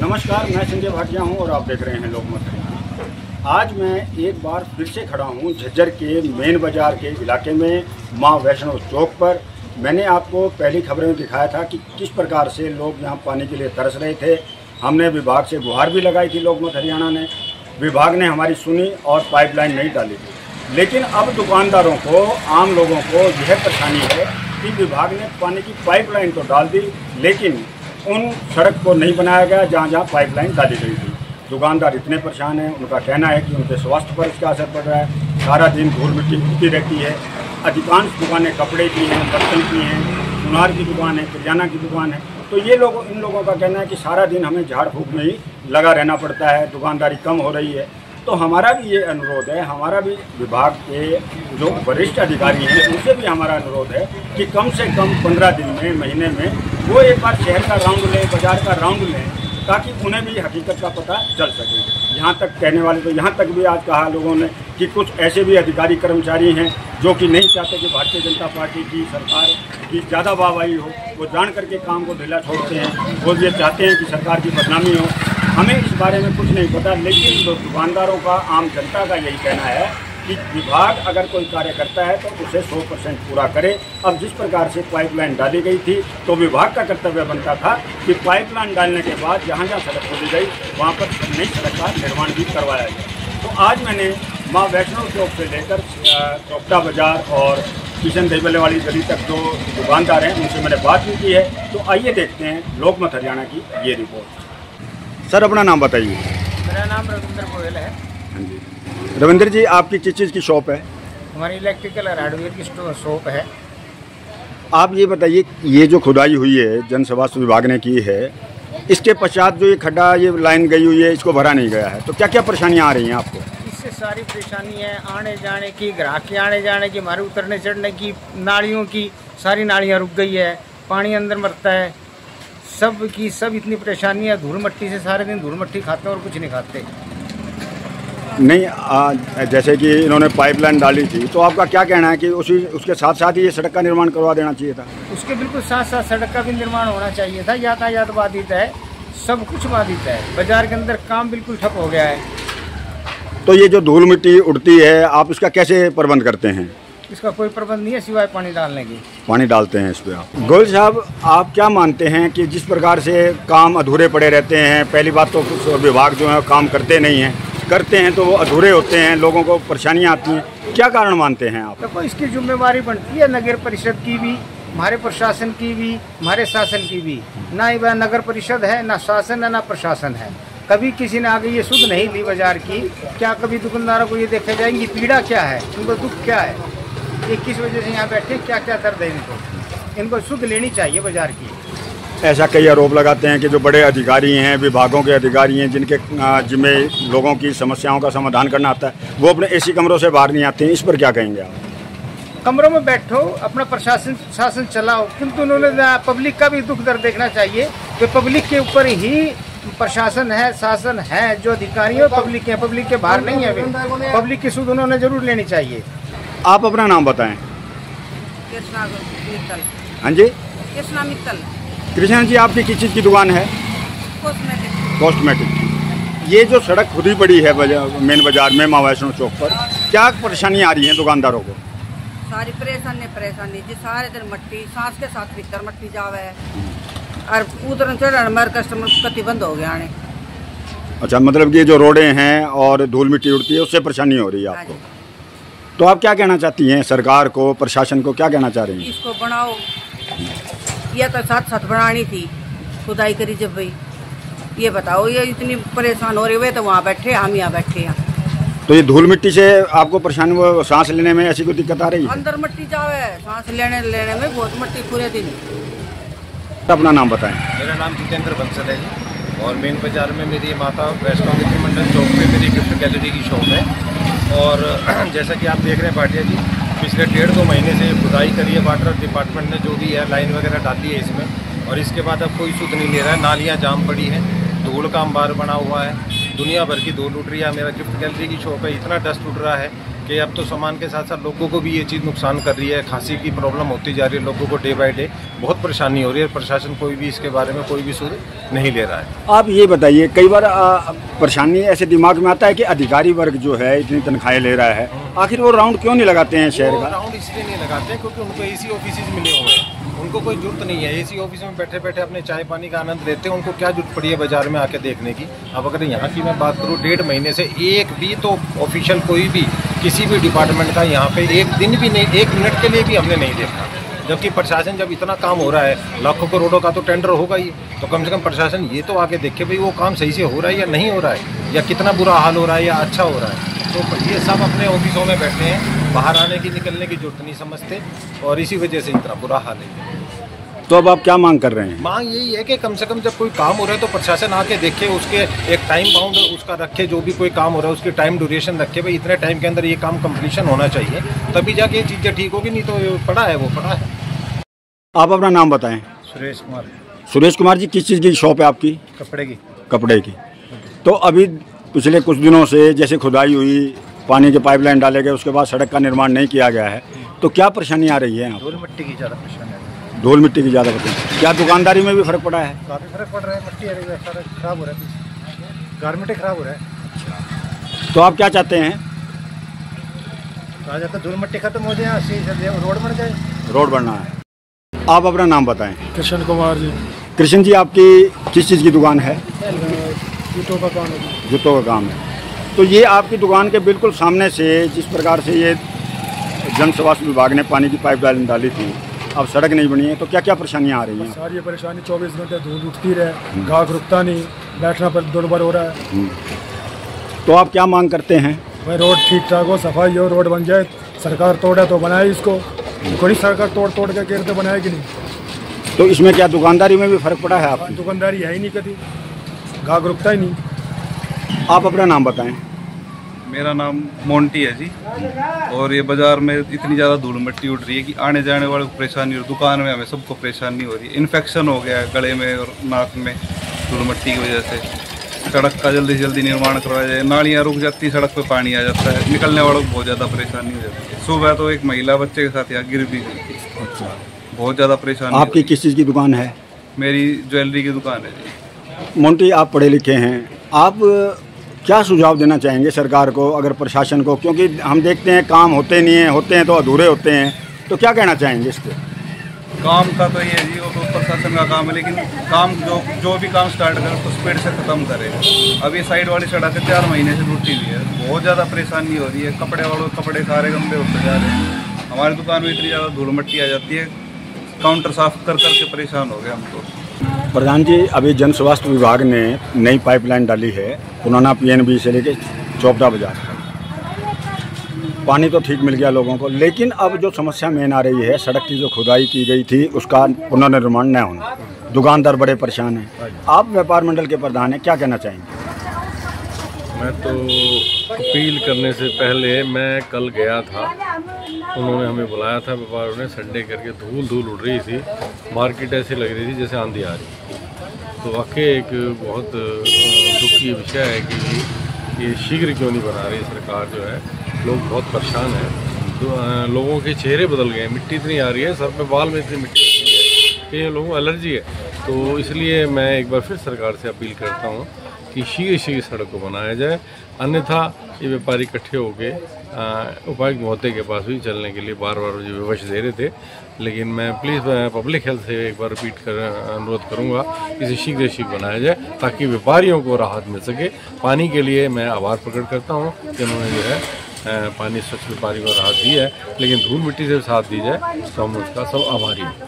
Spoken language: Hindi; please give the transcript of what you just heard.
नमस्कार, मैं संजय भाटिया हूं और आप देख रहे हैं लोकमत हरियाणा। आज मैं एक बार फिर से खड़ा हूं झज्जर के मेन बाज़ार के इलाके में मां वैष्णो चौक पर। मैंने आपको पहली खबरें में दिखाया था कि किस प्रकार से लोग यहां पानी के लिए तरस रहे थे। हमने विभाग से गुहार भी लगाई थी लोकमत हरियाणा ने। विभाग ने हमारी सुनी और पाइपलाइन नहीं डाली थी। लेकिन अब दुकानदारों को, आम लोगों को यह परेशानी है कि विभाग ने पानी की पाइपलाइन तो डाल दी, लेकिन उन सड़क को नहीं बनाया गया जहाँ जहाँ पाइपलाइन डाली गई थी। दुकानदार इतने परेशान हैं, उनका कहना है कि उनके स्वास्थ्य पर इसका असर पड़ रहा है। सारा दिन धूल मिट्टी उड़ती रहती है। अधिकांश दुकानें कपड़े की हैं, बर्तन की हैं, सुनार की दुकान है, किराना की दुकान है। तो इन लोगों का कहना है कि सारा दिन हमें झाड़ फूक में ही लगा रहना पड़ता है, दुकानदारी कम हो रही है। तो हमारा भी ये अनुरोध है, हमारा भी विभाग के जो वरिष्ठ अधिकारी हैं उनसे भी हमारा अनुरोध है कि कम से कम 15 दिन में, महीने में वो एक बार शहर का राउंड लें, बाज़ार का राउंड लें, ताकि उन्हें भी हकीकत का पता चल सके। यहाँ तक कहने वाले तो यहाँ तक भी आज कहा लोगों ने कि कुछ ऐसे भी अधिकारी कर्मचारी हैं जो कि नहीं चाहते कि भारतीय जनता पार्टी की सरकार की ज़्यादा वाहवाही हो। वो जान करके काम को ढीला छोड़ते हैं। वो ये चाहते हैं कि सरकार की बदनामी हो। हमें इस बारे में कुछ नहीं पता, लेकिन दुकानदारों का, आम जनता का यही कहना है कि विभाग अगर कोई कार्य करता है तो उसे 100% पूरा करे। अब जिस प्रकार से पाइपलाइन डाली गई थी तो विभाग का कर्तव्य बनता था कि पाइपलाइन डालने के बाद जहाँ जहाँ सड़क खोदी गई वहाँ पर नई सड़क का निर्माण भी करवाया जाए। तो आज मैंने माँ वैष्णो चौक से लेकर चौकटा बाज़ार और किशन देवले वाली गली तक जो दुकानदार हैं उनसे मैंने बात भी की है। तो आइए देखते हैं लोकमत हरियाणा की ये रिपोर्ट। सर, अपना नाम बताइए। मेरा नाम रविंद्र गोयल है। हाँ जी, रविंद्र जी, आपकी किस चीज़ की शॉप है? हमारी इलेक्ट्रिकल और हार्डवेयर की शॉप है। आप ये बताइए, ये जो खुदाई हुई है, जन स्वास्थ्य विभाग ने की है, इसके पश्चात जो ये खड्डा, ये लाइन गई हुई है, इसको भरा नहीं गया है, तो क्या क्या परेशानियाँ आ रही हैं आपको? इससे सारी परेशानी है, आने जाने की, ग्राहक के आने जाने की, हमारे उतरने चढ़ने की, नालियों की सारी नालियाँ रुक गई है, पानी अंदर मरता है, सब इतनी परेशानी है। धूल मट्टी से सारे दिन धूल मट्टी खाते हैं और कुछ नहीं खाते। नहीं, जैसे कि इन्होंने पाइपलाइन डाली थी, तो आपका क्या कहना है कि उसके साथ साथ ही ये सड़क का निर्माण करवा देना चाहिए था? उसके बिल्कुल साथ साथ सड़क का भी निर्माण होना चाहिए था। यातायात बाधित है, सब कुछ बाधित है। बाजार के अंदर काम बिल्कुल ठप हो गया है। तो ये जो धूल मिट्टी उड़ती है, आप इसका कैसे प्रबंध करते हैं? इसका कोई प्रबंध नहीं है सिवाय पानी डालने की। पानी डालते हैं इस पर आप। गोयल साहब, आप क्या मानते हैं कि जिस प्रकार से काम अधूरे पड़े रहते हैं, पहली बात तो कुछ विभाग जो है काम करते नहीं हैं, करते हैं तो वो अधूरे होते हैं, लोगों को परेशानियां आती हैं, क्या कारण मानते हैं आप? देखो, इसकी जिम्मेवारी बनती है नगर परिषद की भी, हमारे प्रशासन की भी, हमारे शासन की भी। ना ही वह नगर परिषद है, ना शासन है, ना प्रशासन है। कभी किसी ने आगे ये सुध नहीं ली बाजार की। क्या कभी दुकानदारों को ये देखा जाएगी पीड़ा क्या है, उनको दुख क्या है, ये किस वजह से यहाँ बैठे, क्या क्या दर्द है इनको सुध लेनी चाहिए बाजार की। ऐसा कई आरोप लगाते हैं कि जो बड़े अधिकारी हैं, विभागों के अधिकारी हैं, जिनके जिम्मे लोगों की समस्याओं का समाधान करना आता है, वो अपने एसी कमरों से बाहर नहीं आते हैं। इस पर क्या कहेंगे आप? कमरों में बैठो, अपना शासन चलाओ, किंतु उन्होंने पब्लिक का भी दुख दर्द देखना चाहिए कि पब्लिक के ऊपर ही प्रशासन है, शासन है। जो अधिकारी है पब्लिक है, पब्लिक के बाहर नहीं है। पब्लिक की सुध उन्होंने जरूर लेनी चाहिए। आप अपना नाम बताएं। कृष्णा मित्तल। हाँ जी, कृष्णा मित्तल। कृष्णा जी, आपकी किस चीज़ की दुकान है? कॉस्मेटिक। ये जो सड़क खुदी पड़ी है मेन बाजार में माँ वैष्णो चौक पर, क्या परेशानियाँ आ रही हैं दुकानदारों को? सारी परेशानी जी, सारे दिन मट्टी, सांस के साथ भीतर मट्टी जावे है और उधर चढ़ने में कस्टमर कति बंद हो गया आने। अच्छा, मतलब कि जो रोडें हैं और धूल मिट्टी उड़ती है उससे परेशानी हो रही है आपको? तो आप क्या कहना चाहती हैं सरकार को, प्रशासन को, क्या कहना चाह रही हैं? इसको बनाओ, यह तो साथ साथ बनानी थी, खुदाई करी जब भाई। ये बताओ, ये इतनी परेशान हो रही है तो वहाँ बैठे, हम यहाँ बैठे हैं। तो ये धूल मिट्टी से आपको परेशानी, वो सांस लेने में ऐसी कोई दिक्कत आ रही है? अंदर मट्टी जावे, सांस लेने में बहुत मट्टी पूरे दिन। अपना नाम बताएं। मेरा नाम जितेंद्र बंसल है जी, और मेन बाजार में मेरी माता वैष्णो देवी मंडल चौक पे मेरी गिफ्ट गैलरी की शॉप है। और जैसा कि आप देख रहे हैं भाटिया जी, पिछले 1.5-2 महीने से खुदाई करी है वाटर डिपार्टमेंट ने, जो भी है लाइन वगैरह डाली है इसमें, और इसके बाद अब कोई सुध नहीं ले रहा है। नालियाँ जाम पड़ी हैं, धूल का अंबार बना हुआ है, दुनिया भर की धूल उठ रही है। मेरा गिफ्ट गैलरी की शॉप है, इतना डस्ट उठ रहा है कि अब तो सामान के साथ साथ लोगों को भी ये चीज़ नुकसान कर रही है। खांसी की प्रॉब्लम होती जा रही है लोगों को, डे बाय डे बहुत परेशानी हो रही है। प्रशासन कोई भी इसके बारे में कोई भी सुध नहीं ले रहा है। आप ये बताइए, कई बार परेशानी ऐसे दिमाग में आता है कि अधिकारी वर्ग जो है इतनी तनख्वाहें ले रहा है, आखिर वो राउंड क्यों नहीं लगाते हैं शहर का? राउंड इसलिए नहीं लगाते हैं क्योंकि उनको एसी ऑफिस मिले हुए हैं, उनको कोई जरूरत नहीं है एसी ऑफिस में बैठे बैठे अपने चाय पानी का आनंद लेते हैं। उनको क्या जरूरत पड़ी है बाजार में आके देखने की? अब अगर यहाँ की मैं बात करूँ, 1.5 महीने से एक भी तो ऑफिशियल कोई भी किसी भी डिपार्टमेंट का यहाँ पे एक दिन भी नहीं, 1 मिनट के लिए भी हमने नहीं देखा। जबकि प्रशासन जब इतना काम हो रहा है, लाखों करोड़ों का तो टेंडर होगा ही, तो कम से कम प्रशासन ये तो आके देखे भाई वो काम सही से हो रहा है या नहीं हो रहा है, या कितना बुरा हाल हो रहा है या अच्छा हो रहा है। तो ये सब अपने ऑफिसों में बैठे हैं, बाहर आने की निकलने की जरूरत नहीं समझते, और इसी वजह से इतना बुरा हाल है। तो अब आप क्या मांग कर रहे हैं? मांग यही है कि कम से कम जब कोई काम हो रहा है तो प्रशासन आके देखे, उसके एक टाइम बाउंड उसका रखे, जो भी कोई काम हो रहा है उसकी टाइम ड्यूरेशन रखे, भाई इतने टाइम के अंदर ये काम कंप्लीशन होना चाहिए, तभी जाके ये चीज़ें ठीक होगी। नहीं तो पड़ा है वो पड़ा है। आप अपना नाम बताएं। सुरेश कुमार। सुरेश कुमार जी, किस चीज़ की शॉप है आपकी? कपड़े की। कपड़े की। तो अभी पिछले कुछ दिनों से जैसे खुदाई हुई, पानी के पाइपलाइन डाले गए, उसके बाद सड़क का निर्माण नहीं किया गया है, तो क्या परेशानी आ रही है? धूल मिट्टी की ज़्यादा परेशानी है। धूल मिट्टी की ज़्यादा परेशानी। क्या दुकानदारी में भी फर्क पड़ा है? काफ़ी फर्क पड़ रहा है, मिट्टी सारा खराब हो रहा है, गारमेंट खराब हो रहा है। तो आप क्या चाहते हैं? कहा जाता है धूल मिट्टी खत्म हो जाए, रोड बन जाए। रोड बनना है। आप अपना नाम बताएं। कृष्ण कुमार जी। कृष्ण जी, आपकी किस चीज़ की दुकान है? जूतों का काम है। जूतों का काम है। तो ये आपकी दुकान के बिल्कुल सामने से जिस प्रकार से ये जन स्वास्थ्य विभाग ने पानी की पाइपलाइन डाली थी, अब सड़क नहीं बनी है, तो क्या क्या परेशानियाँ आ रही हैं? सारी परेशानी 24 घंटे धूल उठती रहे, घास रुकता नहीं, बैठना पर दुर्भर हो रहा है। तो आप क्या मांग करते हैं? भाई रोड ठीक ठाक हो, सफाई हो, रोड बन जाए। सरकार तोड़े तो बनाए इसको, कोई सरकार तोड़ के केरते बनाएगी नहीं। तो इसमें क्या दुकानदारी में भी फर्क पड़ा है आपकी? दुकानदारी है ही नहीं, कभी घास रुकता ही नहीं। आप अपना नाम बताएं। मेरा नाम मोंटी है जी। और ये बाज़ार में इतनी ज़्यादा धूल मिट्टी उड़ रही है कि आने जाने वाले को परेशानी हो रही है, दुकान में हमें सबको परेशानी हो रही है। इन्फेक्शन हो गया है गले में और नाक में धूल मिट्टी की वजह से। सड़क का जल्दी से जल्दी निर्माण करवाया जाए, नालियाँ रुक जाती हैं, सड़क पे पानी आ जाता है, निकलने वालों को बहुत ज़्यादा परेशानी हो जाती है। सुबह तो एक महिला बच्चे के साथ यहाँ गिर भी गई थी। अच्छा, बहुत ज़्यादा परेशानी। आपकी किस चीज़ की दुकान है? मेरी ज्वेलरी की दुकान है जी। मोंटी, आप पढ़े लिखे हैं, आप क्या सुझाव देना चाहेंगे सरकार को, अगर प्रशासन को? क्योंकि हम देखते हैं काम होते नहीं हैं, होते हैं तो अधूरे होते हैं, तो क्या कहना चाहेंगे इस पर? काम का तो ये जी, वो तो प्रशासन का काम है, लेकिन काम जो भी काम स्टार्ट करें तो स्पीड से ख़त्म करें। अब ये साइड वाली सड़क 4 महीने से टूटी हुई है, बहुत ज़्यादा परेशानी हो रही है। कपड़े वालों के कपड़े सारे गंदे होते जा रहे हैं। हमारी दुकान में इतनी ज़्यादा धूल मिट्टी आ जाती है, काउंटर साफ कर के परेशान हो गए हम तो। प्रधान जी, अभी जन स्वास्थ्य विभाग ने नई पाइपलाइन डाली है पुराना PNB से लेके चौपड़ा बाजार। पानी तो ठीक मिल गया लोगों को, लेकिन अब जो समस्या मेन आ रही है, सड़क की जो खुदाई की गई थी उसका पुनर्निर्माण न होना, दुकानदार बड़े परेशान हैं। आप व्यापार मंडल के प्रधान हैं, क्या कहना चाहेंगे? मैं तो अपील करने से पहले मैं कल गया था, उन्होंने हमें बुलाया था व्यापारियों ने, संडे करके धूल उड़ रही थी, मार्केट ऐसी लग रही थी जैसे आंधी आ रही। तो वाकई एक बहुत दुख की विषय है कि ये शीघ्र क्यों नहीं बना रही सरकार जो है। लोग बहुत परेशान हैं, लोगों के चेहरे बदल गए हैं, मिट्टी इतनी आ रही है, सर पे बाल में इतनी मिट्टी होती है कि लोगों को एलर्जी है। तो इसलिए मैं एक बार फिर सरकार से अपील करता हूँ कि शीघ्र सड़क को बनाया जाए, अन्यथा ये व्यापारी इकट्ठे होकर उपायुक्त महोदय के पास भी चलने के लिए बार जो विवश दे रहे थे। लेकिन मैं प्लीज़ पब्लिक हेल्थ से एक बार रिपीट कर अनुरोध करूँगा, इसे शीघ्र बनाया जाए ताकि व्यापारियों को राहत मिल सके। पानी के लिए मैं आभार प्रकट करता हूँ कि उन्होंने जो है पानी स्वच्छ व्यापारी को राहत दी है, लेकिन धूल मिट्टी से साथ दी जाए तो हम उसका सब आभारी हैं।